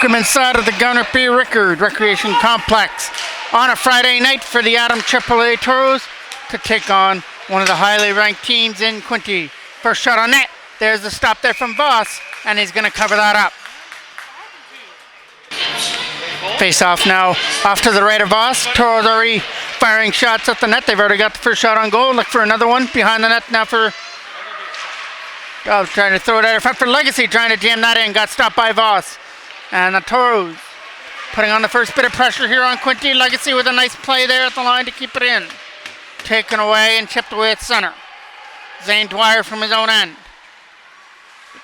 Welcome inside of the Gunner P. Rickard Recreation Complex on a Friday night for the Adam AAA Toros to take on one of the highly ranked teams in Quinte. First shot on net. There's the stop there from Voss, and he's going to cover that up. Face off now off to the right of Voss. Toros already firing shots at the net. They've already got the first shot on goal. Look for another one behind the net now for... trying to throw it out in front for Legacy, trying to jam that in. Got stopped by Voss. And the Toros putting on the first bit of pressure here on Quinte. Legacy with a nice play there at the line to keep it in. Taken away and chipped away at center. Zane Dwyer from his own end.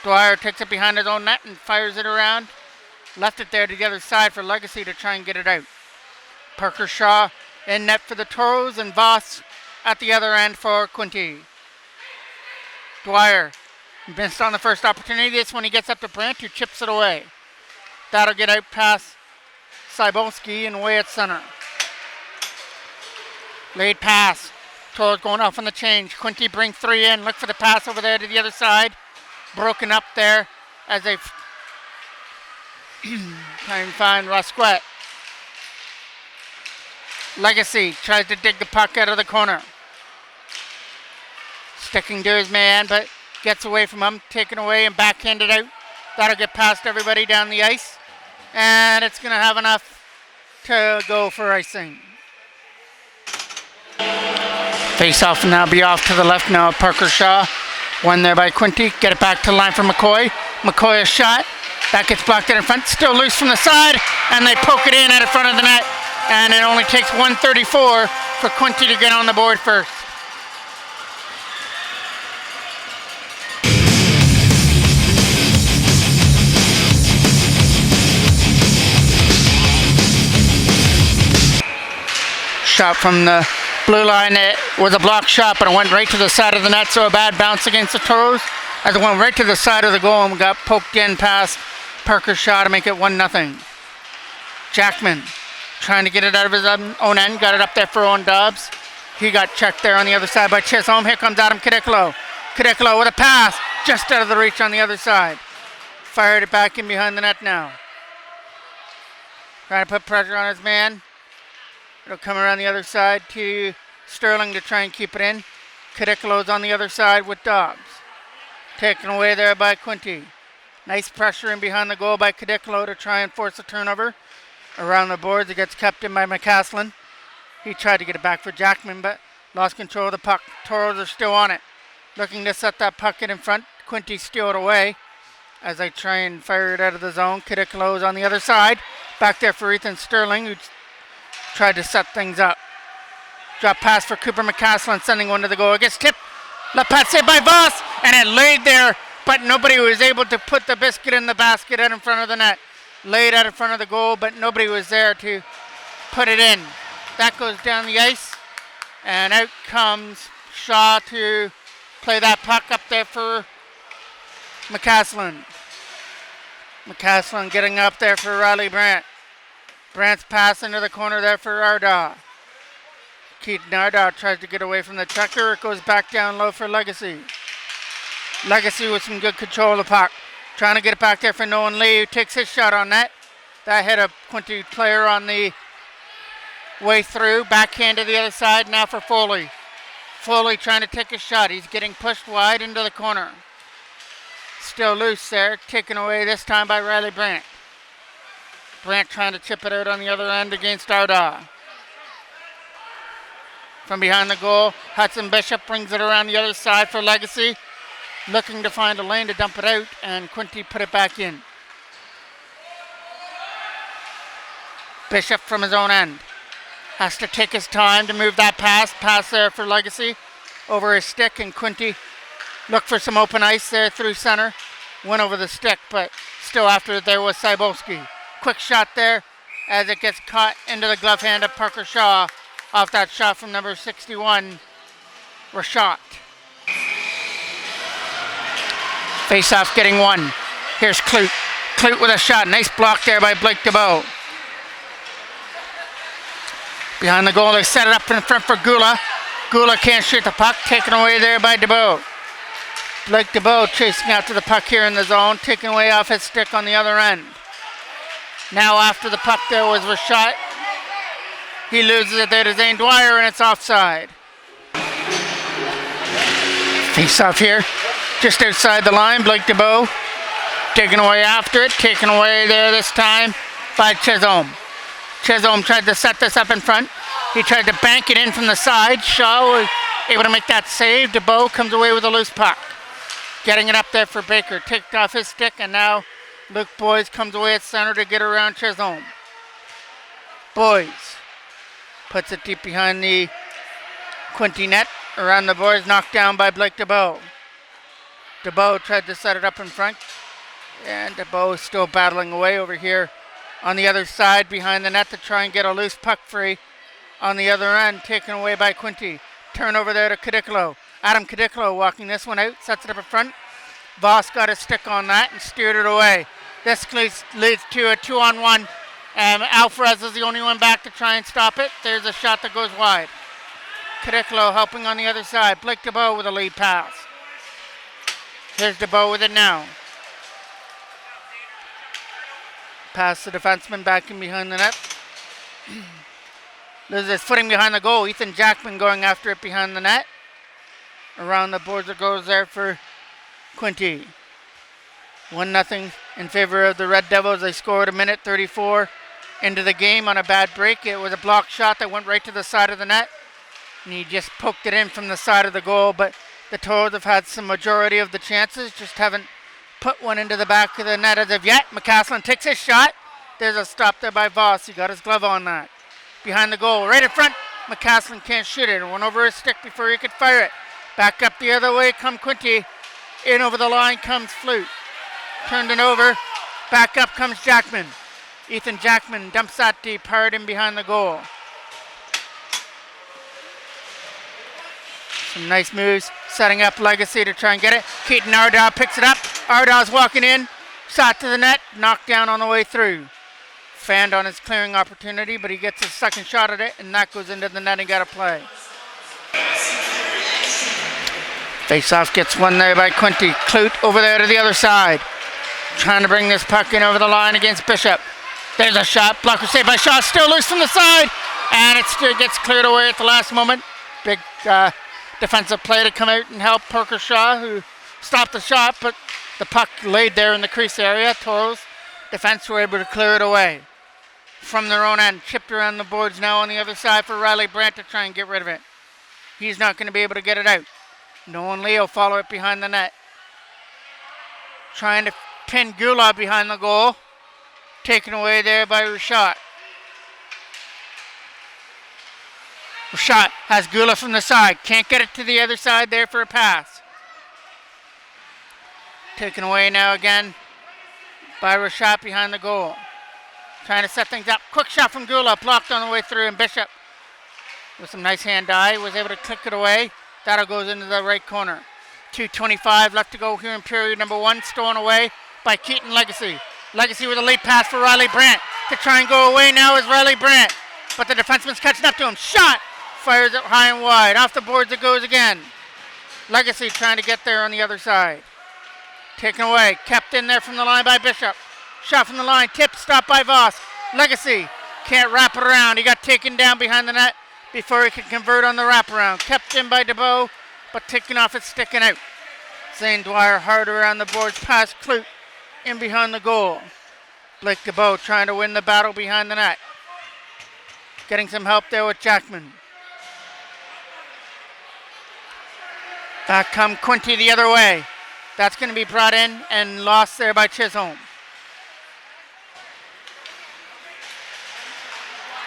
Dwyer takes it behind his own net and fires it around. Left it there to the other side for Legacy to try and get it out. Parker Shaw in net for the Toros and Voss at the other end for Quinte. Dwyer missed on the first opportunity. This one he gets up to Brandt, who chips it away. That'll get out past Cybulski and away at center. Late pass. Toros going off on the change. Quinte bring three in. Look for the pass over there to the other side. Broken up there as they try and find Rasquet. Legacy tries to dig the puck out of the corner. Sticking to his man, but gets away from him. Taken away and backhanded out. That'll get past everybody down the ice. And it's going to have enough to go for icing. Face off and now be off to the left now. Parker Shaw. One there by Quinte. Get it back to the line for McCoy. McCoy a shot. That gets blocked in front. Still loose from the side. And they poke it in at the front of the net. And it only takes 1:34 for Quinte to get on the board first. Shot from the blue line. It was a blocked shot, but it went right to the side of the net, so a bad bounce against the Toros as it went right to the side of the goal and got poked in past Parker's shot to make it 1-0. Jackman trying to get it out of his own end, got it up there for Owen Dobbs. He got checked there on the other side by Chisholm. Here comes Adam Kadiklo. Kadiklo with a pass just out of the reach on the other side. Fired it back in behind the net now. Trying to put pressure on his man. It'll come around the other side to Sterling to try and keep it in. Kadiklo's on the other side with Dobbs. Taken away there by Quinte. Nice pressure in behind the goal by Kadiklo to try and force a turnover. Around the boards, it gets kept in by McCaslin. He tried to get it back for Jackman, but lost control of the puck. Toros are still on it. Looking to set that puck in front. Quinte steal it away as they try and fire it out of the zone. Kadiklo's on the other side. Back there for Ethan Sterling, who tried to set things up. Drop pass for Cooper McCaslin, sending one to the goal. It gets tipped. Left pass saved by Voss, and it laid there, but nobody was able to put the biscuit in the basket out in front of the net. Laid out in front of the goal, but nobody was there to put it in. That goes down the ice, and out comes Shaw to play that puck up there for McCaslin. McCaslin getting up there for Riley Brandt. Brandt's pass into the corner there for Ardaugh. Keaton Ardaugh tries to get away from the checker. It goes back down low for Legacy. Legacy with some good control of the puck. Trying to get it back there for Nolan Lee, who takes his shot on net. That hit a Quinte player on the way through. Backhand to the other side now for Foley. Foley trying to take a shot. He's getting pushed wide into the corner. Still loose there. Taken away this time by Riley Brandt. Brandt trying to chip it out on the other end against Arda. From behind the goal, Hudson Bishop brings it around the other side for Legacy. Looking to find a lane to dump it out, and Quinte put it back in. Bishop from his own end. Has to take his time to move that pass. Pass there for Legacy. Over his stick, and Quinte look for some open ice there through center. Went over the stick, but still after it there was Cybulski. Quick shot there as it gets caught into the glove hand of Parker Shaw off that shot from number 61, Rashad. Face-off getting one. Here's Clute. Clute with a shot. Nice block there by Blake DeBow. Behind the goal, they set it up in front for Gula. Gula can't shoot the puck. Taken away there by DeBow. Blake DeBow chasing after the puck here in the zone. Taken away off his stick on the other end. Now after the puck there was Rashad. He loses it there to Zane Dwyer, and it's offside. Face-off here. Just outside the line, Blake DeBow. Taken away after it. Taken away there this time by Chisholm. Chisholm tried to set this up in front. He tried to bank it in from the side. Shaw was able to make that save. DeBow comes away with a loose puck. Getting it up there for Baker. Ticked off his stick, and now Luke Boyes comes away at center to get around Chisholm. Boyes puts it deep behind the Quinte net. Around the boards, knocked down by Blake DeBow. DeBow tried to set it up in front, and DeBow is still battling away over here on the other side behind the net to try and get a loose puck free on the other end, taken away by Quinte. Turnover there to Cadicolo. Adam Cadicolo walking this one out, sets it up in front. Voss got a stick on that and steered it away. This leads to a 2-on-1. Alvarez is the only one back to try and stop it. There's a shot that goes wide. Cadicolo helping on the other side. Blake DeBow with a lead pass. Here's DeBow with it now. Pass the defenseman back in behind the net. There's this footing behind the goal. Ethan Jackman going after it behind the net. Around the boards it goes there for Quinte. 1-0 in favor of the Red Devils. They scored a minute 34 into the game on a bad break. It was a blocked shot that went right to the side of the net. And he just poked it in from the side of the goal. But the Toros have had some majority of the chances. Just haven't put one into the back of the net as of yet. McCaslin takes his shot. There's a stop there by Voss. He got his glove on that. Behind the goal, right in front. McCaslin can't shoot it. It went over his stick before he could fire it. Back up the other way come Quinte. In over the line comes Flute. Turned it over. Back up comes Jackman. Ethan Jackman dumps that deep hard in behind the goal. Some nice moves. Setting up Legacy to try and get it. Keaton Ardaugh picks it up. Ardaugh's walking in. Shot to the net. Knocked down on the way through. Fanned on his clearing opportunity, but he gets his second shot at it, and that goes into the net and got a play. Face-off gets one there by Quinte. Clute over there to the other side. Trying to bring this puck in over the line against Bishop. There's a shot. Blocker saved by Shaw. Still loose from the side. And it still gets cleared away at the last moment. Big defensive play to come out and help Parker Shaw, who stopped the shot, but the puck laid there in the crease area. Toros defense were able to clear it away from their own end. Chipped around the boards now on the other side for Riley Brandt to try and get rid of it. He's not going to be able to get it out. Nolan Leo follow it behind the net. Trying to pin Gula behind the goal. Taken away there by Rashad. Rashad has Gula from the side. Can't get it to the other side there for a pass. Taken away now again by Rashad behind the goal. Trying to set things up. Quick shot from Gula. Blocked on the way through, and Bishop with some nice hand-eye was able to click it away. That'll goes into the right corner. 2:25 left to go here in period number one. Stolen away by Keaton Legacy. Legacy with a late pass for Riley Brandt. To try and go away now is Riley Brandt. But the defenseman's catching up to him. Shot! Fires it high and wide. Off the boards it goes again. Legacy trying to get there on the other side. Taken away. Kept in there from the line by Bishop. Shot from the line. Tip. Stopped by Voss. Legacy Can't wrap it around. He got taken down behind the net before he could convert on the wraparound. Kept in by DeBow, but taken off it, sticking out. Zane Dwyer hard around the boards past Clute in behind the goal. Blake DeBow trying to win the battle behind the net. Getting some help there with Jackman. Back come Quinte the other way. That's going to be brought in and lost there by Chisholm.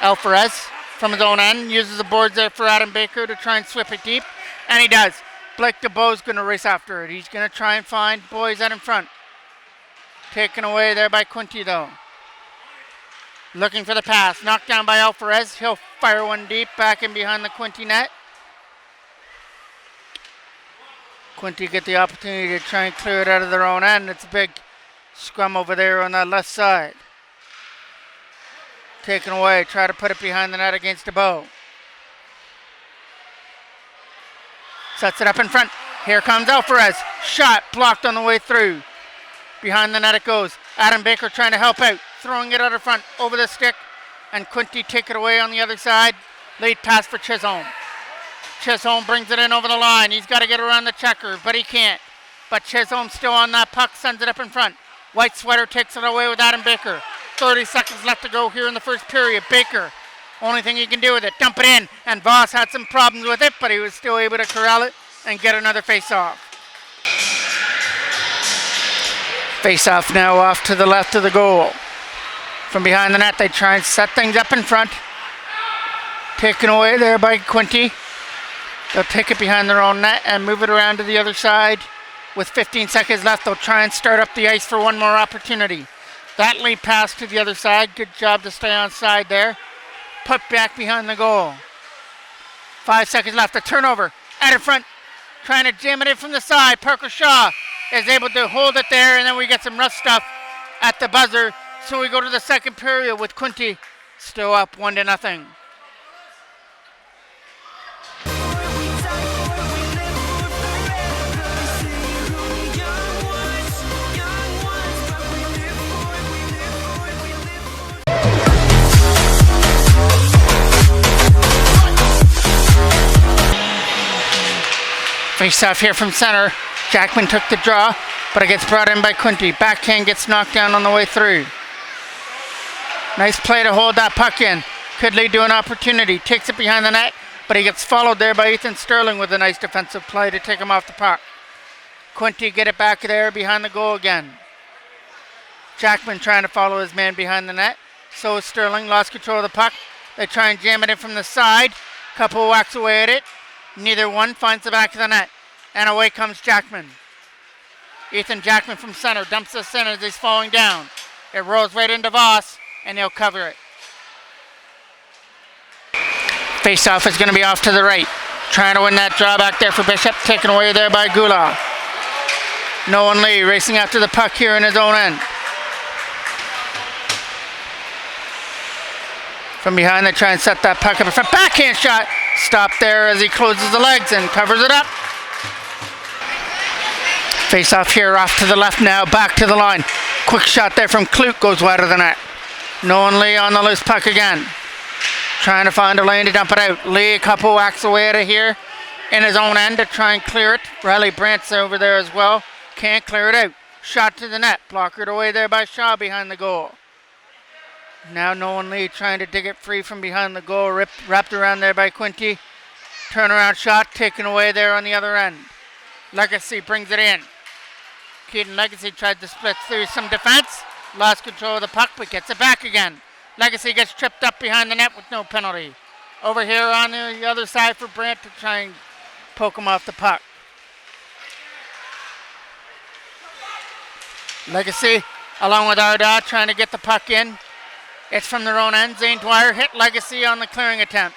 Alvarez from his own end uses the boards there for Adam Baker to try and swip it deep. And he does. Blake DeBow's going to race after it. He's going to try and find boys out in front. Taken away there by Quinte though. Looking for the pass. Knocked down by Alvarez. He'll fire one deep back in behind the Quinte net. Quinte get the opportunity to try and clear it out of their own end. It's a big scrum over there on that left side. Taken away. Try to put it behind the net against DeBow. Sets it up in front. Here comes Alvarez. Shot blocked on the way through. Behind the net it goes. Adam Baker trying to help out. Throwing it out of front over the stick. And Quinte take it away on the other side. Late pass for Chisholm. Chisholm brings it in over the line. He's got to get around the checker, but he can't. But Chisholm still on that puck. Sends it up in front. White Sweater takes it away with Adam Baker. 30 seconds left to go here in the first period. Baker, only thing he can do with it, dump it in. And Voss had some problems with it, but he was still able to corral it and get another face-off. Face-off now off to the left of the goal. From behind the net, they try and set things up in front. Taken away there by Quinte. They'll take it behind their own net and move it around to the other side. With 15 seconds left, they'll try and start up the ice for one more opportunity. That lead pass to the other side. Good job to stay on side there. Put back behind the goal. 5 seconds left. A turnover out in front. Trying to jam it in from the side. Parker Shaw is able to hold it there, and then we get some rough stuff at the buzzer. So we go to the second period with Quinte still up 1-0. Face off here from center. Jackman took the draw, but it gets brought in by Quinte. Backhand gets knocked down on the way through. Nice play to hold that puck in. Could lead to an opportunity. Takes it behind the net, but he gets followed there by Ethan Sterling with a nice defensive play to take him off the puck. Quinte get it back there behind the goal again. Jackman trying to follow his man behind the net. So is Sterling. Lost control of the puck. They try and jam it in from the side. Couple whacks away at it. Neither one finds the back of the net. And away comes Jackman. Ethan Jackman from center dumps this in as he's falling down. It rolls right into Voss, and he'll cover it. Face-off is going to be off to the right. Trying to win that draw back there for Bishop. Taken away there by Gula. Nolan Lee racing after the puck here in his own end. From behind, they try and set that puck up in front. Backhand shot. Stop there as he closes the legs and covers it up. Face off here, off to the left now, back to the line. Quick shot there from Clute, goes wide of the net. Nolan Lee on the loose puck again. Trying to find a lane to dump it out. Lee a couple whacks away out of here in his own end to try and clear it. Riley Brandt's over there as well. Can't clear it out. Shot to the net. Blockered away there by Shaw behind the goal. Now Nolan Lee trying to dig it free from behind the goal. Wrapped around there by Quinte. Turnaround shot taken away there on the other end. Legacy brings it in. Keaton Legacy tried to split through some defense. Lost control of the puck, but gets it back again. Legacy gets tripped up behind the net with no penalty. Over here on the other side for Brandt to try and poke him off the puck. Legacy along with Arda trying to get the puck in. It's from their own end. Zane Dwyer hit Legacy on the clearing attempt.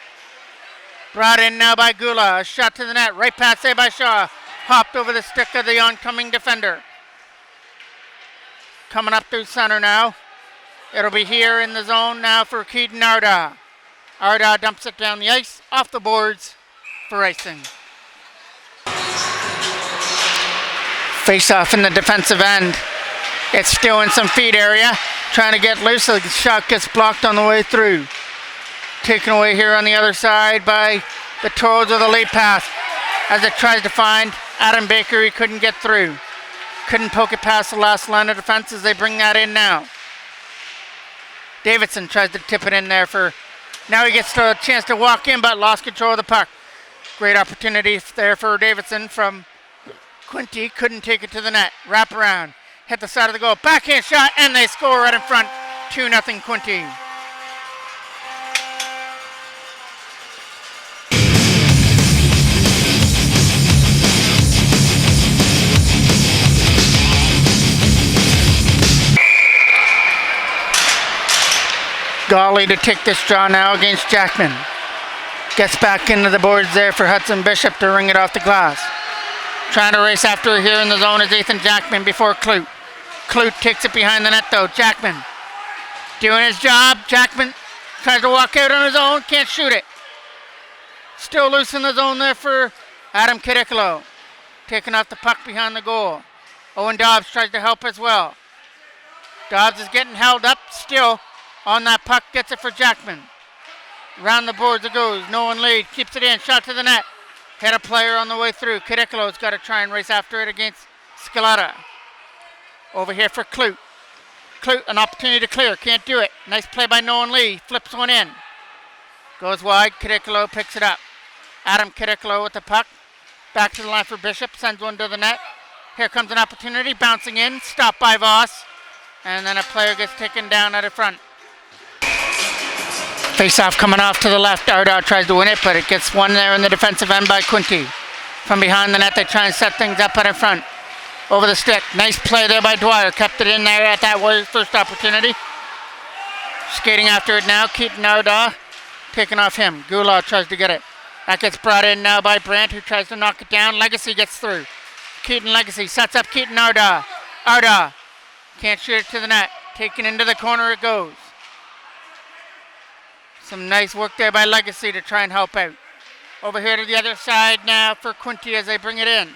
Brought in now by Gula. A shot to the net. Right pass there by Shaw. Hopped over the stick of the oncoming defender. Coming up through center now. It'll be here in the zone now for Keaton Arda. Arda dumps it down the ice, off the boards for icing. Face off in the defensive end. It's still in some feed area. trying to get loose. The shot gets blocked on the way through. Taken away here on the other side by the Toros with a late pass. As it tries to find Adam Baker, he couldn't get through. Couldn't poke it past the last line of defense as they bring that in now. Davidson tries to tip it in there for... Now he gets a chance to walk in, but lost control of the puck. Great opportunity there for Davidson from Quinte. Couldn't take it to the net. Wrap around. Hit the side of the goal. Backhand shot, and they score right in front. 2-0 Quinte. Golly to take this draw now against Jackman. Gets back into the boards there for Hudson Bishop to ring it off the glass. Trying to race after here in the zone is Ethan Jackman before Clute. Clute takes it behind the net though. Jackman doing his job. Jackman tries to walk out on his own. Can't shoot it. Still loose in the zone there for Adam Cadicolo. Taking off the puck behind the goal. Owen Dobbs tries to help as well. Dobbs is getting held up still. On that puck, gets it for Jackman. Round the boards it goes. No one lead. Keeps it in. Shot to the net. Hit a player on the way through. Cadicolo's got to try and race after it against Scalata. Over here for Clute. Clute, an opportunity to clear. Can't do it. Nice play by Nolan Lee. Flips one in. Goes wide. Cadicolo picks it up. Adam Cadicolo with the puck. Back to the line for Bishop. Sends one to the net. Here comes an opportunity. Bouncing in. Stopped by Voss. And then a player gets taken down at the front. Face-off coming off to the left. Ardaugh tries to win it, but it gets one there in the defensive end by Quinte. From behind the net, they try and set things up at the front. Over the stick. Nice play there by Dwyer. Kept it in there at that Warriors' first opportunity. Skating after it now. Keaton Ardaugh taking off him. Gulaw tries to get it. That gets brought in now by Brandt, who tries to knock it down. Legacy gets through. Keaton Legacy sets up Keaton Ardaugh. Ardaugh can't shoot it to the net. Taken into the corner it goes. Some nice work there by Legacy to try and help out. Over here to the other side now for Quinte as they bring it in.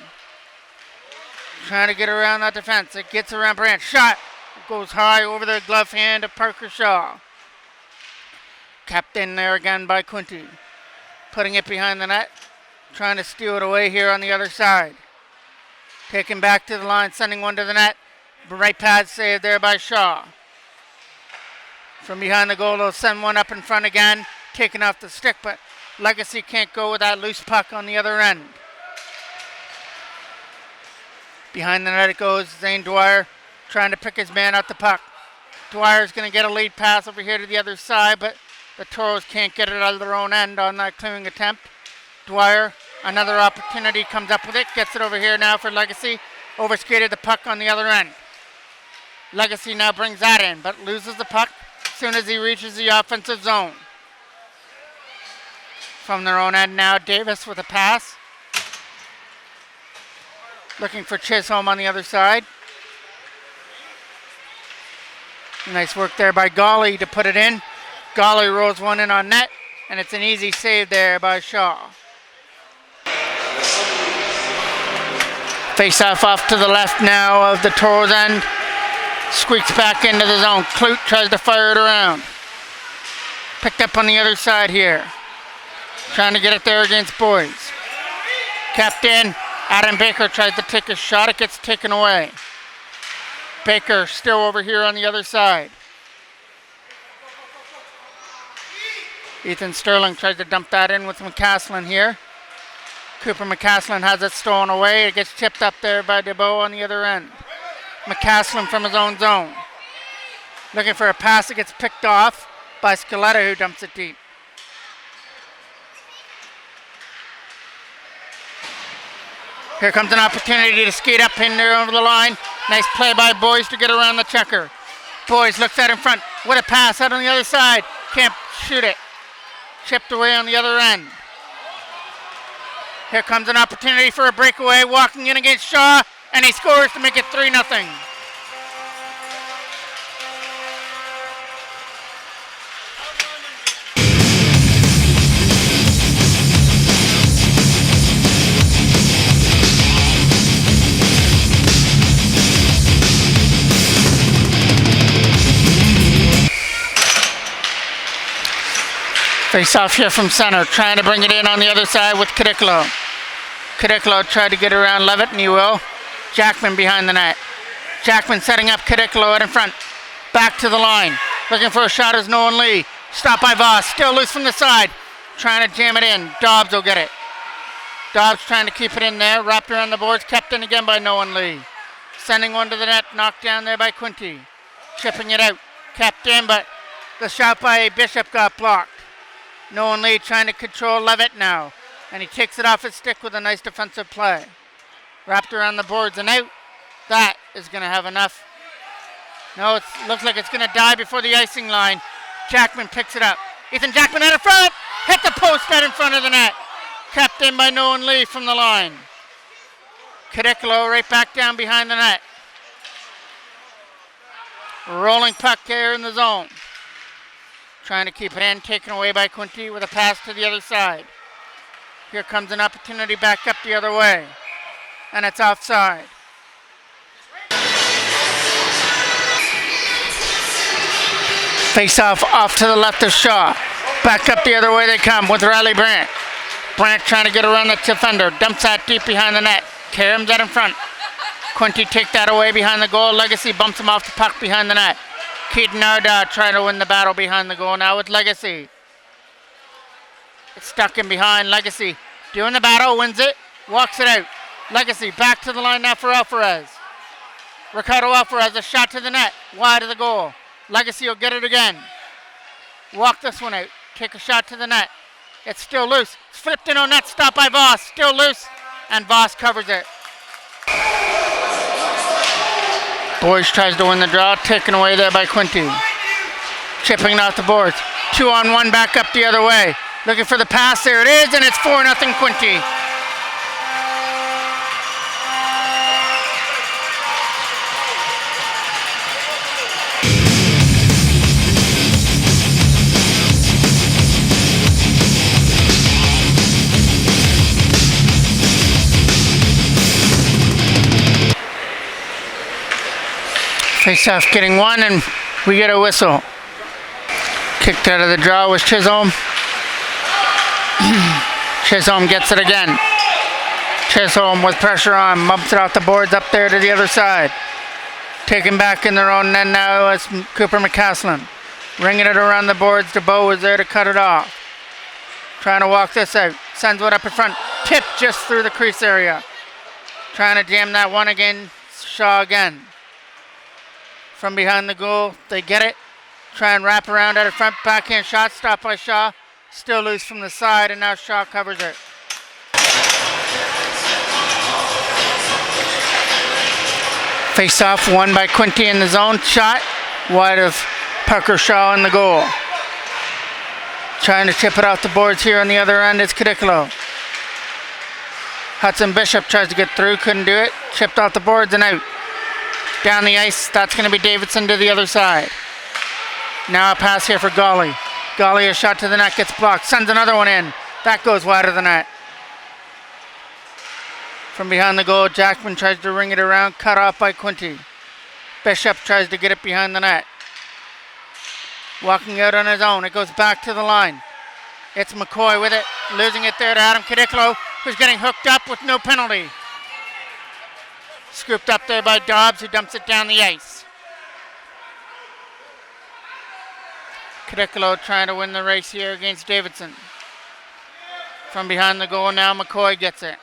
Trying to get around that defense. It gets around Brandt. Shot. It goes high over the glove hand of Parker Shaw. Kept in there again by Quinte. Putting it behind the net. Trying to steal it away here on the other side. Taken back to the line. Sending one to the net. Right pad saved there by Shaw. From behind the goal, they'll send one up in front again. Taken off the stick, but Legacy can't go with that loose puck on the other end. Behind the net it goes. Zane Dwyer trying to pick his man out the puck. Dwyer's going to get a lead pass over here to the other side, but the Toros can't get it out of their own end on that clearing attempt. Dwyer, another opportunity, comes up with it. Gets it over here now for Legacy. Overskated the puck on the other end. Legacy now brings that in, but loses the puck as soon as he reaches the offensive zone. From their own end now, Davis with a pass. Looking for Chisholm on the other side. Nice work there by Golly to put it in. Golly rolls one in on net, and it's an easy save there by Shaw. Face off to the left now of the Toros end. Squeaks back into the zone. Clute tries to fire it around. Picked up on the other side here. Trying to get it there against Boys. Kept in. Adam Baker tries to take a shot. It gets taken away. Baker still over here on the other side. Ethan Sterling tries to dump that in with McCaslin here. Cooper McCaslin has it stolen away. It gets chipped up there by DeBow on the other end. McCaslin from his own zone. Looking for a pass that gets picked off by Scaletta, who dumps it deep. Here comes an opportunity to skate up in there over the line. Nice play by Boys to get around the checker. Boys looks out in front. What a pass out on the other side. Can't shoot it. Chipped away on the other end. Here comes an opportunity for a breakaway. Walking in against Shaw. And he scores to make it 3-0. Face off here from center, trying to bring it in on the other side with Cadicolo. Cadicolo tried to get around Levitt, and he will. Jackman behind the net. Jackman setting up Cadicolo out in front. Back to the line. Looking for a shot is Nolan Lee. Stopped by Voss. Still loose from the side. Trying to jam it in. Dobbs will get it. Dobbs trying to keep it in there. Wrapped around the boards. Kept in again by Nolan Lee. Sending one to the net. Knocked down there by Quinte. Chipping it out. Kept in, but the shot by Bishop got blocked. Nolan Lee trying to control Levitt now. And he takes it off his stick with a nice defensive play. Wrapped around the boards and out. That is going to have enough. No, it looks like it's going to die before the icing line. Jackman picks it up. Ethan Jackman out in front. Hit the post out in front of the net. Kept in by Nolan Lee from the line. Cadicolo right back down behind the net. Rolling puck here in the zone. Trying to keep it in. Taken away by Quinte with a pass to the other side. Here comes an opportunity back up the other way. And it's offside. Face off to the left of Shaw. Back up the other way they come with Riley Brandt. Brandt trying to get around the defender. Dumps that deep behind the net. Karam's out in front. Quinte take that away behind the goal. Legacy bumps him off the puck behind the net. Keaton Arda trying to win the battle behind the goal now with Legacy. It's stuck in behind. Legacy doing the battle, wins it, walks it out. Legacy back to the line now for Alvarez. Ricardo Alvarez, a shot to the net, wide of the goal. Legacy will get it again. Walk this one out, take a shot to the net. It's still loose. It's flipped in on net, stopped by Voss. Still loose, and Voss covers it. Boys tries to win the draw, taken away there by Quinte. Chipping it off the boards. 2-on-1 back up the other way. Looking for the pass, there it is, and it's 4-0 Quinte. Face-off getting one, and we get a whistle. Kicked out of the draw was Chisholm. Chisholm gets it again. Chisholm with pressure on, bumps it off the boards up there to the other side. Taken back in their own end now is Cooper McCaslin. Ringing it around the boards. DeBow was there to cut it off. Trying to walk this out. Sends one up in front. Tipped just through the crease area. Trying to jam that one again. Shaw again. From behind the goal, they get it. Try and wrap around out of front. Backhand shot, stopped by Shaw. Still loose from the side, and now Shaw covers it. Face off, won by Quinte in the zone. Shot, wide of Parker Shaw in the goal. Trying to chip it off the boards here on the other end is Cadicolo. Hudson Bishop tries to get through, couldn't do it. Chipped off the boards and out. Down the ice, that's going to be Davidson to the other side. Now a pass here for Golly. Golly, a shot to the net, gets blocked. Sends another one in. That goes wide of the net. From behind the goal, Jackman tries to ring it around, cut off by Quinte. Bishop tries to get it behind the net. Walking out on his own, it goes back to the line. It's McCoy with it, losing it there to Adam Cadicolo, who's getting hooked up with no penalty. Scooped up there by Dobbs, who dumps it down the ice. Cadicolo trying to win the race here against Davidson. From behind the goal now, McCoy gets it.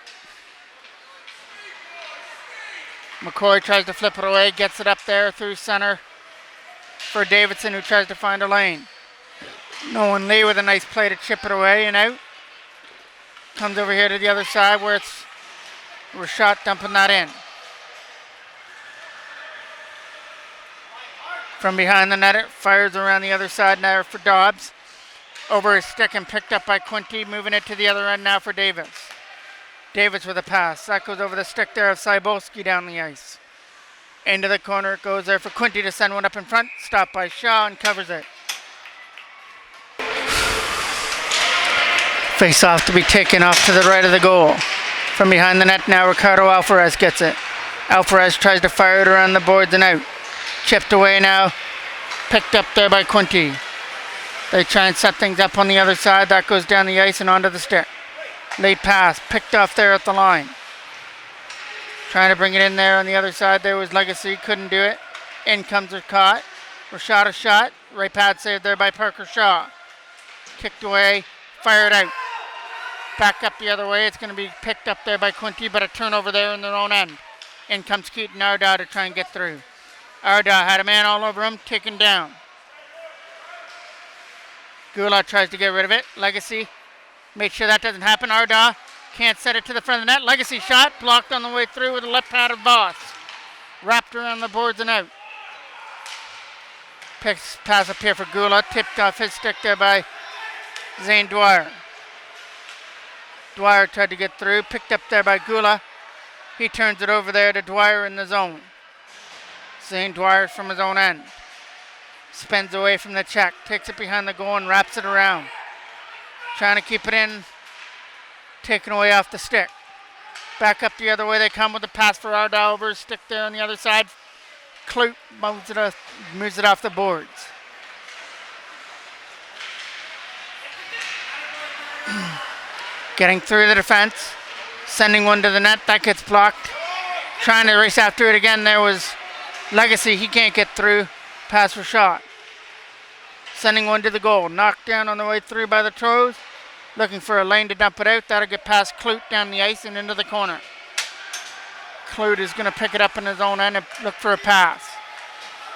McCoy tries to flip it away, gets it up there through center for Davidson, who tries to find a lane. Nolan Lee with a nice play to chip it away and out. Comes over here to the other side where it's Rashad dumping that in. From behind the net, it fires around the other side now for Dobbs. Over his stick and picked up by Quinte, moving it to the other end now for Davis. Davis with a pass. That goes over the stick there of Cybulski down the ice. Into the corner it goes there for Quinte to send one up in front. Stopped by Shaw and covers it. Face off to be taken off to the right of the goal. From behind the net now, Ricardo Alvarez gets it. Alvarez tries to fire it around the boards and out. Chipped away now. Picked up there by Quinte. They try and set things up on the other side. That goes down the ice and onto the stick. Late pass, picked off there at the line. Trying to bring it in there on the other side. There was Legacy, couldn't do it. In comes a caught. Rashad a shot. Right pad saved there by Parker Shaw. Kicked away, fired out. Back up the other way. It's going to be picked up there by Quinte, but a turnover there in their own end. In comes Keaton Arda to try and get through. Arda had a man all over him, taken down. Gula tries to get rid of it. Legacy, make sure that doesn't happen. Arda can't set it to the front of the net. Legacy shot, blocked on the way through with a left pad of Voss. Wrapped around the boards and out. Picks pass up here for Gula, tipped off his stick there by Zane Dwyer. Dwyer tried to get through, picked up there by Gula. He turns it over there to Dwyer in the zone. Zane Dwyer from his own end. Spins away from the check, takes it behind the goal and wraps it around. Trying to keep it in, taken away off the stick. Back up the other way they come with the pass for Arda over his stick there on the other side. Clute moves it off the boards. Getting through the defense, sending one to the net, that gets blocked. Trying to race after it again, there was Legacy, he can't get through. Pass for shot. Sending one to the goal, knocked down on the way through by the Toros. Looking for a lane to dump it out, that'll get past Clute down the ice and into the corner. Clute is going to pick it up in his own end and look for a pass.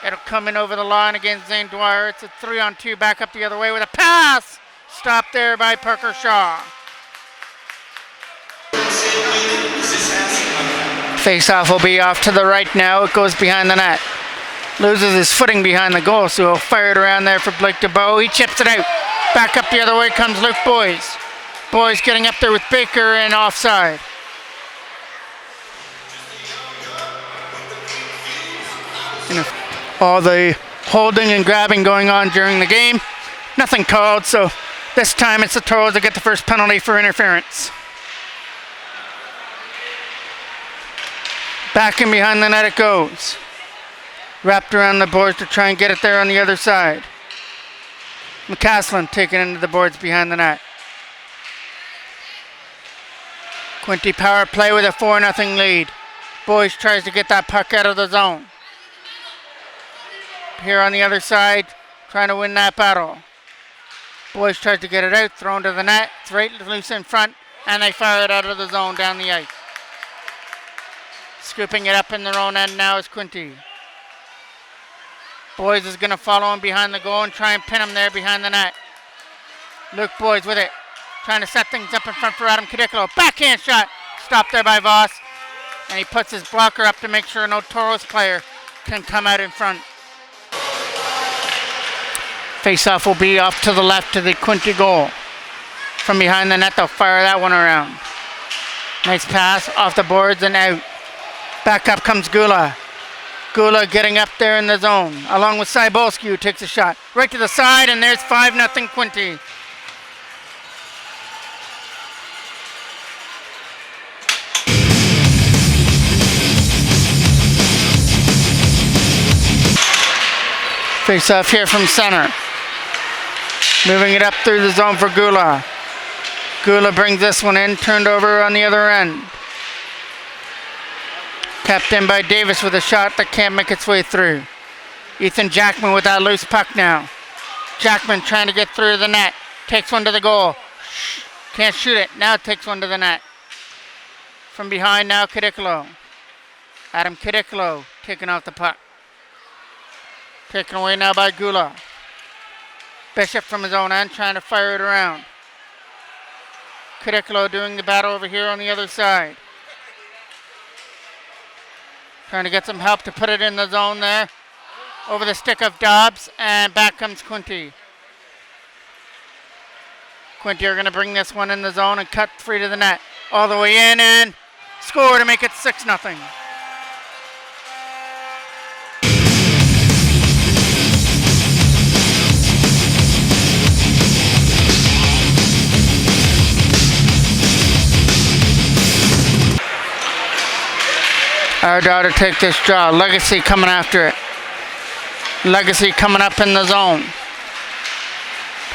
It'll come in over the line against Zane Dwyer. It's a 3-on-2 back up the other way with a pass. Stopped there by Parker Shaw. Face-off will be off to the right now. It goes behind the net. Loses his footing behind the goal, so he'll fire it around there for Blake DeBow. He chips it out. Back up the other way comes Luke Boys. Boys getting up there with Baker and offside. All the holding and grabbing going on during the game. Nothing called, so this time it's the Toros that get the first penalty for interference. Back in behind the net it goes. Wrapped around the boards to try and get it there on the other side. McCaslin taken into the boards behind the net. Quinte power play with a 4-0 lead. Boys tries to get that puck out of the zone. Here on the other side, trying to win that battle. Boys tries to get it out, thrown to the net. It's right loose in front, and they fire it out of the zone down the ice. Scooping it up in their own end now is Quinte. Boys is going to follow him behind the goal and try and pin him there behind the net. Luke Boys with it. Trying to set things up in front for Adam Cadicolo. Backhand shot. Stopped there by Voss. And he puts his blocker up to make sure no Toros player can come out in front. Face-off will be off to the left to the Quinte goal. From behind the net, they'll fire that one around. Nice pass off the boards and out. Back up comes Gula. Gula getting up there in the zone, along with Cybolski, who takes a shot. Right to the side, and there's 5-0 Quinte. Face off here from center. Moving it up through the zone for Gula. Gula brings this one in, turned over on the other end. Kept in by Davis with a shot that can't make its way through. Ethan Jackman with that loose puck now. Jackman trying to get through the net. Takes one to the goal. Can't shoot it. Now takes one to the net. From behind now, Cadicolo. Adam Cadicolo taking off the puck. Taken away now by Gula. Bishop from his own end trying to fire it around. Cadicolo doing the battle over here on the other side. Trying to get some help to put it in the zone there. Over the stick of Dobbs, and back comes Quinte. Quinte are going to bring this one in the zone and cut free to the net. All the way in and score to make it 6-0. Our daughter take this draw. Legacy coming after it. Legacy coming up in the zone.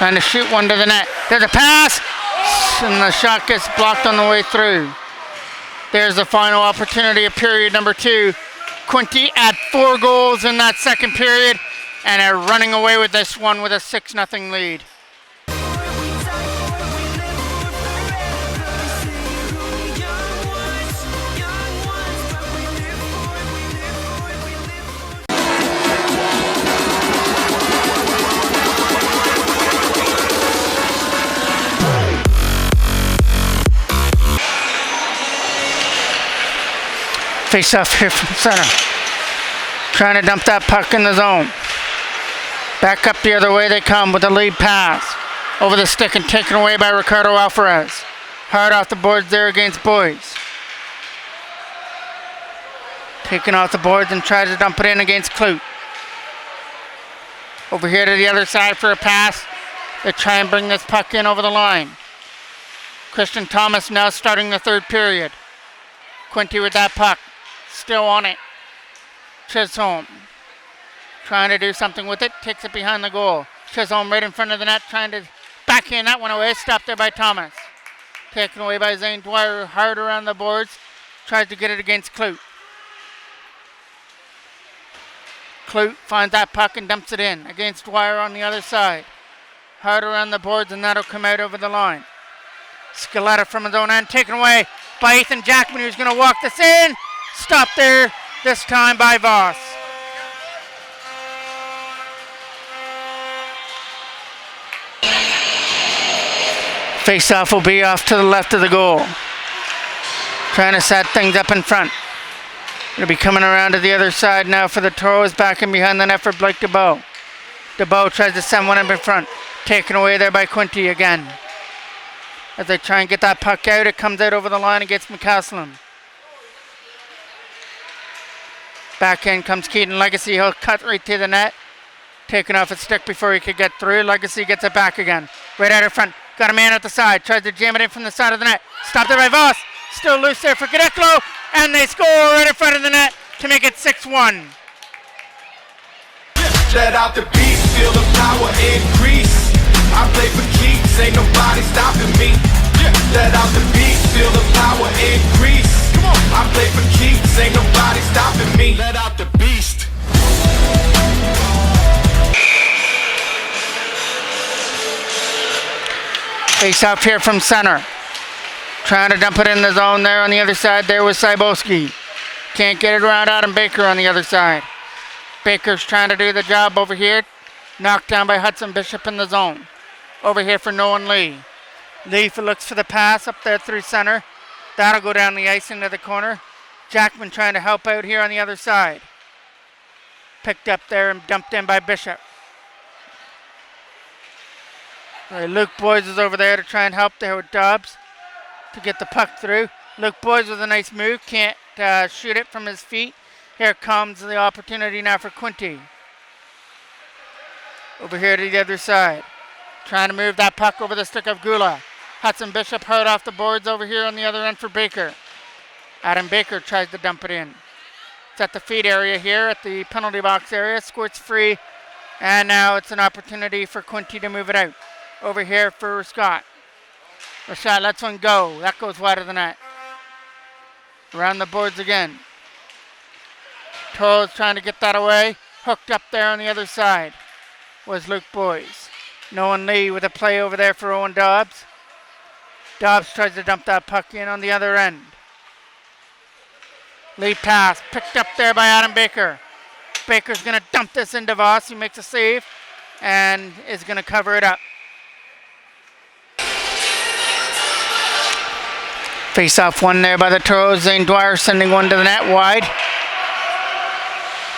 Trying to shoot one to the net. There's a pass, and the shot gets blocked on the way through. There's the final opportunity of period number 2. Quinte at 4 goals in that second period, and are running away with this one with a 6-0 lead. Face off here from center. Trying to dump that puck in the zone. Back up the other way they come with a lead pass. Over the stick and taken away by Ricardo Alvarez. Hard off the boards there against Boys. Taken off the boards and tries to dump it in against Clute. Over here to the other side for a pass. They try and bring this puck in over the line. Christian Thomas now starting the third period. Quinte with that puck. Still on it. Chisholm trying to do something with it. Takes it behind the goal. Chisholm right in front of the net trying to backhand that one away. Stopped there by Thomas. Taken away by Zane Dwyer. Hard around the boards. Tries to get it against Clute. Clute finds that puck and dumps it in against Dwyer on the other side. Hard around the boards, and that'll come out over the line. Scaletta from his own end. Taken away by Ethan Jackman, who's going to walk this in. Stopped there, this time by Voss. Face-off will be off to the left of the goal. Trying to set things up in front. It'll be coming around to the other side now for the Toros, back in behind the net for Blake DeBow. DeBow tries to send one up in front. Taken away there by Quinte again. As they try and get that puck out, it comes out over the line against McCaslin. Back end comes Keaton Legacy. He'll cut right to the net. Taken off his stick before he could get through. Legacy gets it back again. Right out in front. Got a man at the side. Tries to jam it in from the side of the net. Stopped there by Voss. Still loose there for Cadeclo. And they score right in front of the net to make it 6-1. Let out the beast, feel the power increase. I play for keeps, ain't nobody stopping me. Let out the beast, feel the power increase. Come on, I play for keeps, ain't nobody stopping me. Let out the beast. Face off here from center. Trying to dump it in the zone there on the other side. There was Cybulski. Can't get it around Adam Baker on the other side. Baker's trying to do the job over here. Knocked down by Hudson Bishop in the zone. Over here for Nolan Lee. Lee looks for the pass up there through center. That'll go down the ice into the corner. Jackman trying to help out here on the other side. Picked up there and dumped in by Bishop. Right, Luke Boys is over there to try and help there with Dobbs to get the puck through. Luke Boys with a nice move. Can't shoot it from his feet. Here comes the opportunity now for Quinte. Over here to the other side. Trying to move that puck over the stick of Gula. Hudson Bishop hard off the boards over here on the other end for Baker. Adam Baker tries to dump it in. It's at the feed area here at the penalty box area. Squirts free. And now it's an opportunity for Quinte to move it out. Over here for Scott. Rashad lets one go. That goes wide of the net. Around the boards again. Toros trying to get that away. Hooked up there on the other side was Luke Boys. Nolan Lee with a play over there for Owen Dobbs. Dobbs tries to dump that puck in on the other end. Lee pass picked up there by Adam Baker. Baker's going to dump this into Voss. He makes a save and is going to cover it up. Face off one there by the Toros. Zane Dwyer sending one to the net wide.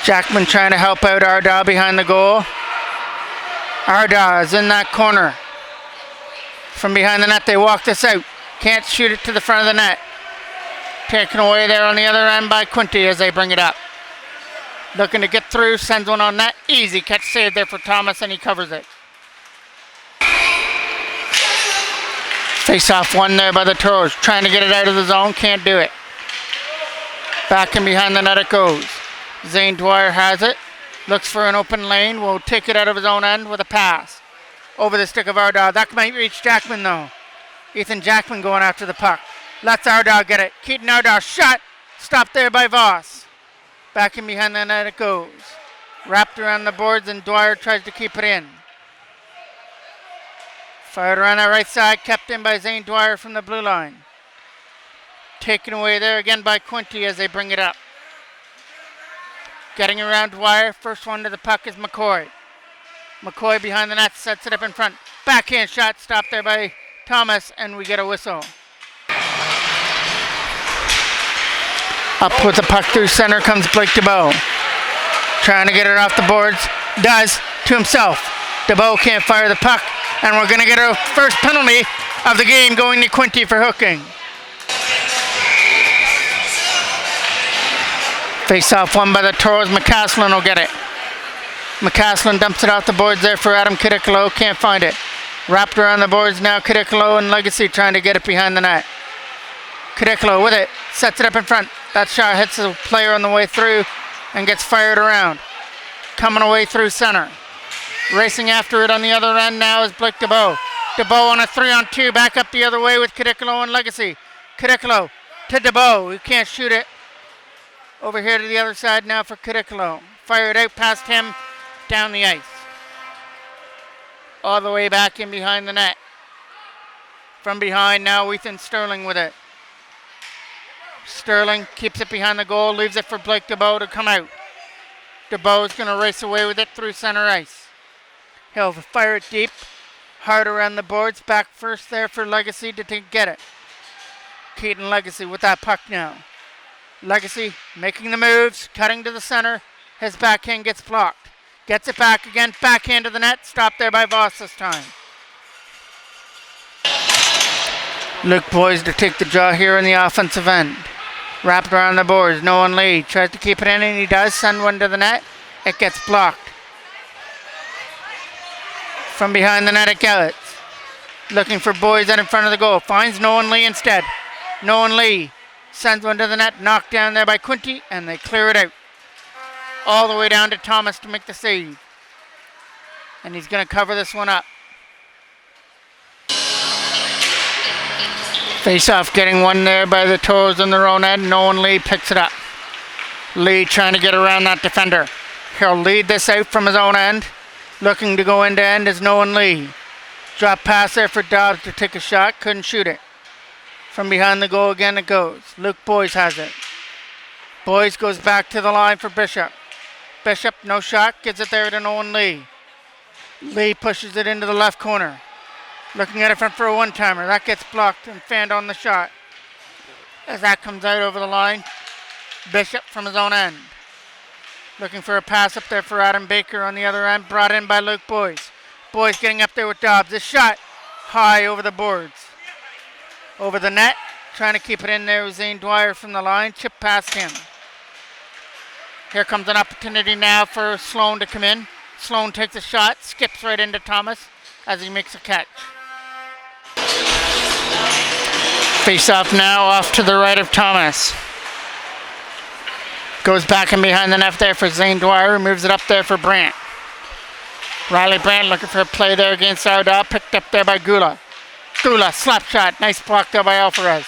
Jackman trying to help out Arda behind the goal. Arda is in that corner. From behind the net, they walk this out. Can't shoot it to the front of the net. Taken away there on the other end by Quinte as they bring it up. Looking to get through, sends one on net. Easy catch save there for Thomas, and he covers it. Face off one there by the Toros. Trying to get it out of the zone, can't do it. Back and behind the net it goes. Zane Dwyer has it. Looks for an open lane. Will take it out of his own end with a pass. Over the stick of Ardaw. That might reach Jackman though. Ethan Jackman going after the puck. Lets Ardaw get it. Keaton Ardaw shot. Stopped there by Voss. Back in behind the net it goes. Wrapped around the boards and Dwyer tries to keep it in. Fired around the right side. Kept in by Zane Dwyer from the blue line. Taken away there again by Quinte as they bring it up. Getting around Dwyer. First one to the puck is McCoy. McCoy behind the net sets it up in front. Backhand shot stopped there by Thomas and we get a whistle. Up with the puck through center comes Blake DeBow. Trying to get it off the boards. Does to himself. DeBow can't fire the puck and we're going to get our first penalty of the game going to Quinte for hooking. Face off one by the Toros. McCaslin will get it. McCaslin dumps it off the boards there for Adam Kidikalo. Can't find it. Wrapped around the boards now. Kidikalo and Legacy trying to get it behind the net. Kidikalo with it. Sets it up in front. That shot hits the player on the way through and gets fired around. Coming away through center. Racing after it on the other end now is Blake DeBow. DeBow on a 3-on-2. Back up the other way with Kidikalo and Legacy. Kidikalo to DeBow. He can't shoot it. Over here to the other side now for Kidikalo. Fired out past him. Down the ice. All the way back in behind the net. From behind now Ethan Sterling with it. Sterling keeps it behind the goal. Leaves it for Blake DeBow to come out. DeBow is going to race away with it through center ice. He'll fire it deep. Hard around the boards. Back first there for Legacy to get it. Keaton Legacy with that puck now. Legacy making the moves. Cutting to the center. His backhand gets blocked. Gets it back again. Backhand to the net. Stopped there by Voss this time. Luke poised to take the draw here in the offensive end. Wrapped around the boards. Nolan Lee tries to keep it in and he does. Send one to the net. It gets blocked. From behind the net it goes. Looking for Boys out in front of the goal. Finds Nolan Lee instead. Nolan Lee sends one to the net. Knocked down there by Quinte and they clear it out. All the way down to Thomas to make the save. And he's going to cover this one up. Face off getting one there by the Toros in their own end. Nolan Lee picks it up. Lee trying to get around that defender. He'll lead this out from his own end. Looking to go end to end is Nolan Lee. Drop pass there for Dobbs to take a shot. Couldn't shoot it. From behind the goal again it goes. Luke Boys has it. Boys goes back to the line for Bishop. Bishop, no shot, gives it there to Nolan Lee. Lee pushes it into the left corner. Looking at it front for a one-timer. That gets blocked and fanned on the shot. As that comes out over the line. Bishop from his own end. Looking for a pass up there for Adam Baker on the other end. Brought in by Luke Boys. Boys getting up there with Dobbs. A shot high over the boards. Over the net. Trying to keep it in there with Zane Dwyer from the line. Chip past him. Here comes an opportunity now for Sloan to come in. Sloan takes a shot. Skips right into Thomas as he makes a catch. Face off now off to the right of Thomas. Goes back in behind the net there for Zane Dwyer. Moves it up there for Brandt. Riley Brandt looking for a play there against Ardaw. Picked up there by Gula. Gula, slap shot. Nice block there by Alvarez.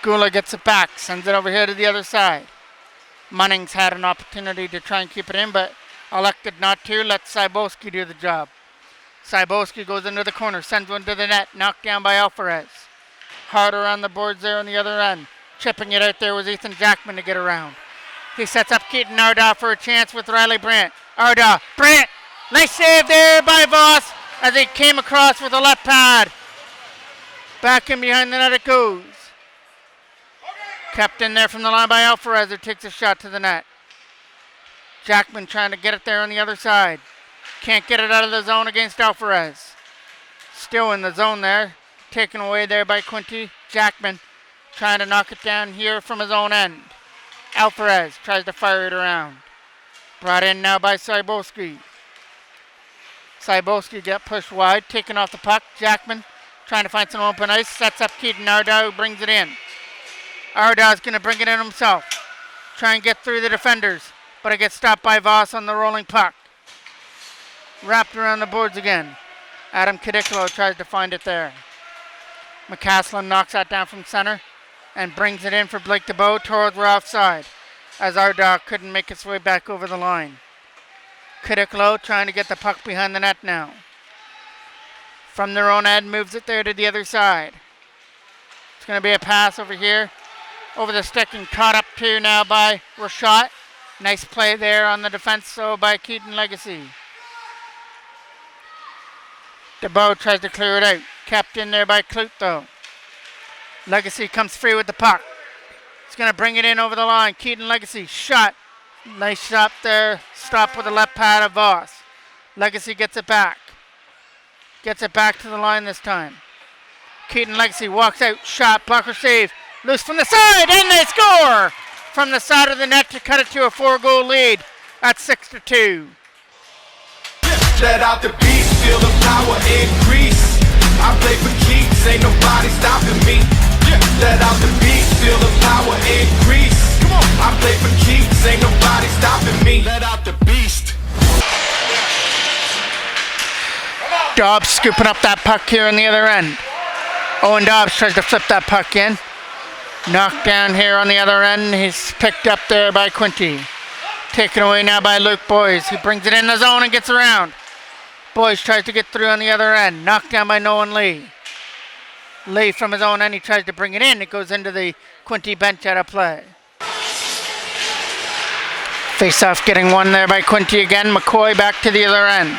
Gula gets it back. Sends it over here to the other side. Munnings had an opportunity to try and keep it in, but elected not to. Let Cybulski do the job. Cybulski goes into the corner. Sends one to the net. Knocked down by Alvarez. Hard around the boards there on the other end. Chipping it out there was Ethan Jackman to get around. He sets up Keaton Ardaw for a chance with Riley Brandt. Ardaw, Brandt, nice save there by Voss as he came across with a left pad. Back in behind the net it goes. Kept in there from the line by Alvarez who takes a shot to the net. Jackman trying to get it there on the other side. Can't get it out of the zone against Alvarez. Still in the zone there. Taken away there by Quinte. Jackman trying to knock it down here from his own end. Alvarez tries to fire it around. Brought in now by Cybulski. Cybulski got pushed wide, taken off the puck. Jackman trying to find some open ice. Sets up Keaton Ardaw who brings it in. Ardaw's going to bring it in himself. Try and get through the defenders. But it gets stopped by Voss on the rolling puck. Wrapped around the boards again. Adam Cadicolo tries to find it there. McCaslin knocks that down from center and brings it in for Blake DeBow. Toros were offside as our dog couldn't make its way back over the line. Cadicolo trying to get the puck behind the net now. From their own end, moves it there to the other side. It's going to be a pass over here, over the stick, and caught up to now by Rashad. Nice play there on the defense, so by Keaton Legacy. DeBow tries to clear it out. Kept in there by Clute, though. Legacy comes free with the puck. He's going to bring it in over the line. Keaton Legacy, shot. Nice shot there. Stop with the left pad of Voss. Legacy gets it back. Gets it back to the line this time. Keaton Legacy walks out. Shot, blocker save. Loose from the side, and they score! From the side of the net to cut it to a 4-goal lead at 6-2. Let out the beast, feel the power increase. I play for keeps, ain't nobody stopping me. Let out the beast, feel the power increase. Come on, I play for keeps, ain't nobody stopping me. Let out the beast. Dobbs scooping up that puck here on the other end. Owen Dobbs tries to flip that puck in. Knocked down here on the other end. He's picked up there by Quinte. Taken away now by Luke Boyes. He brings it in the zone and gets around. Boyes tries to get through on the other end. Knocked down by Nolan Lee. Lee from his own end, he tries to bring it in. It goes into the Quinte bench out of play. Face-off getting won there by Quinte again. McCoy back to the other end.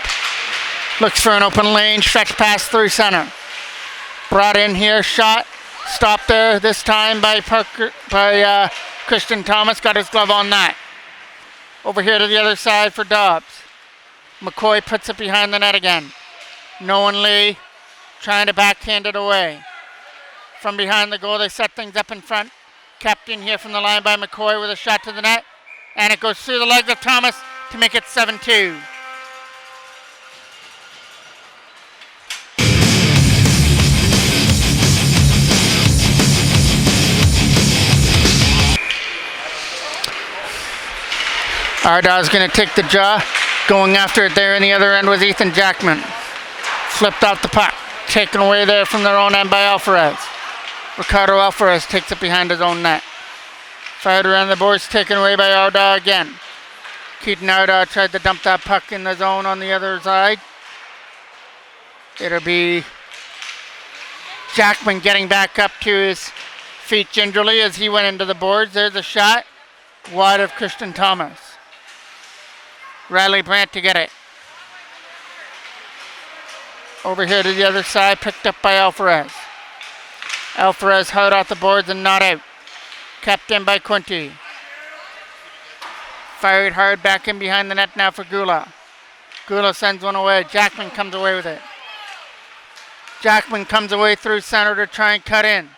Looks for an open lane. Stretch pass through center. Brought in here. Shot. Stopped there this time by Christian Thomas. Got his glove on that. Over here to the other side for Dobbs. McCoy puts it behind the net again. Nolan Lee trying to backhand it away. From behind the goal, they set things up in front. Kept in here from the line by McCoy with a shot to the net. And it goes through the legs of Thomas to make it 7-2. Ardag's going to take the jaw. Going after it there in the other end was Ethan Jackman. Flipped out the puck. Taken away there from their own end by Alvarez. Ricardo Alvarez takes it behind his own net. Fired around the boards, taken away by Ardag again. Keaton Ardag tried to dump that puck in the zone on the other side. It'll be Jackman getting back up to his feet gingerly as he went into the boards. There's a shot. Wide of Christian Thomas. Riley Brandt to get it. Over here to the other side, picked up by Alvarez. Alvarez held off the boards and not out. Kept in by Quinte. Fired hard back in behind the net now for Gula. Gula sends one away. Jackman comes away with it. Jackman comes away through center to try and cut in.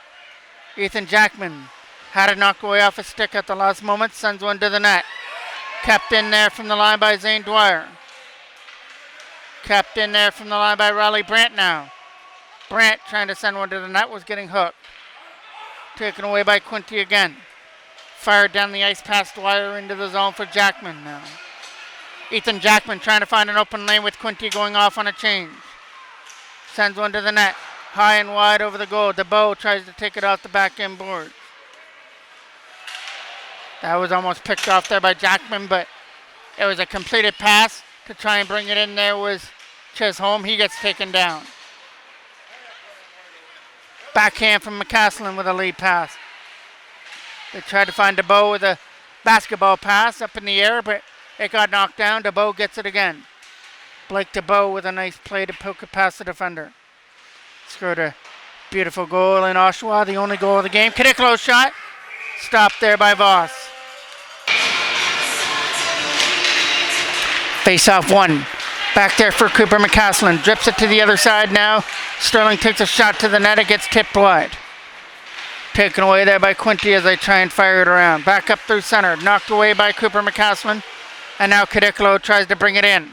Ethan Jackman had it knocked away off his stick at the last moment. Sends one to the net. Kept in there from the line by Zane Dwyer. Kept in there from the line by Riley Brandt now. Brandt trying to send one to the net was getting hooked. Taken away by Quinte again. Fired down the ice past Dwyer into the zone for Jackman now. Ethan Jackman trying to find an open lane with Quinte going off on a change. Sends one to the net. High and wide over the goal. DeBow tries to take it off the back end board. That was almost picked off there by Jackman, but it was a completed pass to try and bring it in there was Chisholm. He gets taken down. Backhand from McCaslin with a lead pass. They tried to find DeBow with a basketball pass up in the air, but it got knocked down. DeBow gets it again. Blake DeBow with a nice play to poke it past the defender. Scored a beautiful goal in Oshawa, the only goal of the game. Cadicolo's shot. Stopped there by Voss. Face-off one. Back there for Cooper McCaslin. Drips it to the other side now. Sterling takes a shot to the net. It gets tipped wide. Taken away there by Quinte as they try and fire it around. Back up through center. Knocked away by Cooper McCaslin. And now Cadicolo tries to bring it in.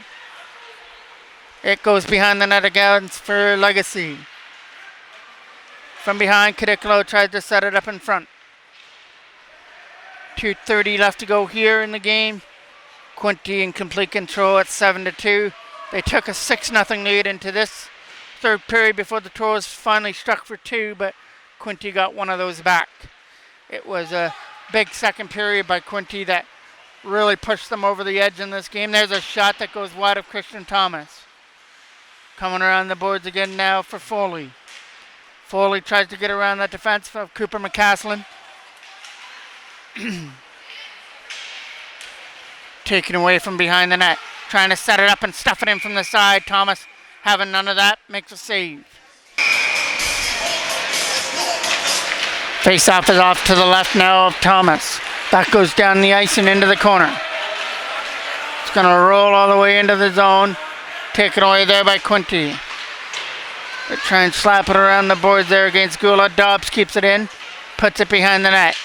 It goes behind the net again for Legacy. From behind, Cadicolo tries to set it up in front. 2:30 left to go here in the game. Quinte in complete control at 7-2. They took a 6-0 lead into this third period before the Toros finally struck for 2, but Quinte got one of those back. It was a big second period by Quinte that really pushed them over the edge in this game. There's a shot that goes wide of Christian Thomas. Coming around the boards again now for Foley. Foley tries to get around that defense of Cooper McCaslin. Taken away from behind the net. Trying to set it up and stuff it in from the side. Thomas having none of that. Makes a save. Face-off is off to the left now of Thomas. That goes down the ice and into the corner. It's going to roll all the way into the zone. Taken away there by Quinte. They try and slap it around the boards there against Gula. Dobbs keeps it in. Puts it behind the net.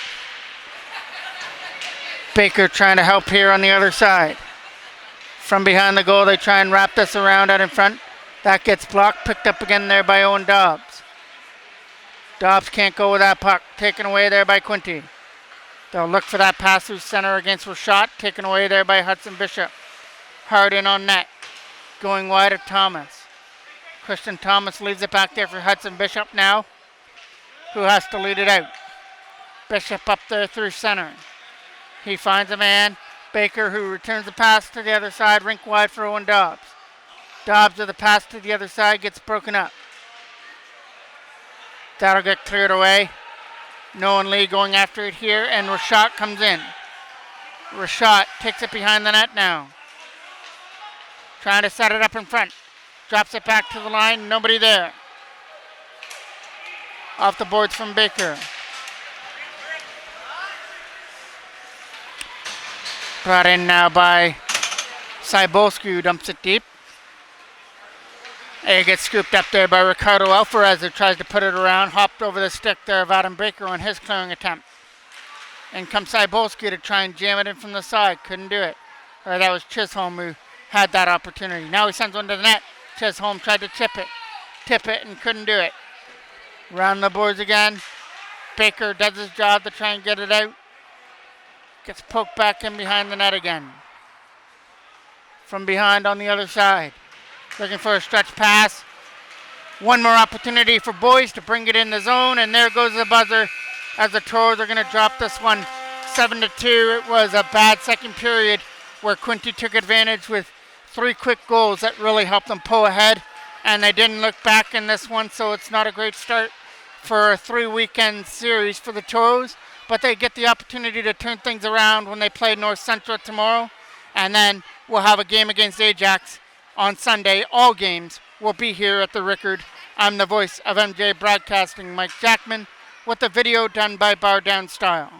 Baker trying to help here on the other side. From behind the goal, they try and wrap this around out in front. That gets blocked. Picked up again there by Owen Dobbs. Dobbs can't go with that puck. Taken away there by Quinte. They'll look for that pass through center against Rashad. Taken away there by Hudson Bishop. Hard in on net. Going wide of Thomas. Christian Thomas leaves it back there for Hudson Bishop now, who has to lead it out. Bishop up there through center. He finds a man, Baker, who returns the pass to the other side, rink wide for Owen Dobbs. Dobbs with the pass to the other side gets broken up. That'll get cleared away. Nolan Lee going after it here, and Rashad comes in. Rashad takes it behind the net now. Trying to set it up in front. Drops it back to the line. Nobody there. Off the boards from Baker. Brought in now by Cybolski, who dumps it deep. It gets scooped up there by Ricardo Alvarez, who tries to put it around. Hopped over the stick there of Adam Baker on his clearing attempt. And comes Cybolski to try and jam it in from the side. Couldn't do it. Or that was Chisholm who had that opportunity. Now he sends one to the net. Chisholm tried to tip it, and couldn't do it. Round the boards again. Baker does his job to try and get it out. Gets poked back in behind the net again. From behind on the other side. Looking for a stretch pass. One more opportunity for Boyce to bring it in the zone, and there goes the buzzer as the Toros are going to drop this one 7-2. It was a bad second period where Quinte took advantage with 3 quick goals that really helped them pull ahead, and they didn't look back in this one, so it's not a great start for a 3-weekend series for the Toros, but they get the opportunity to turn things around when they play North Central tomorrow, and then we'll have a game against Ajax on Sunday. All games will be here at the Rickard. I'm the voice of MJ Broadcasting, Mike Jackman, with the video done by Bar Down Style.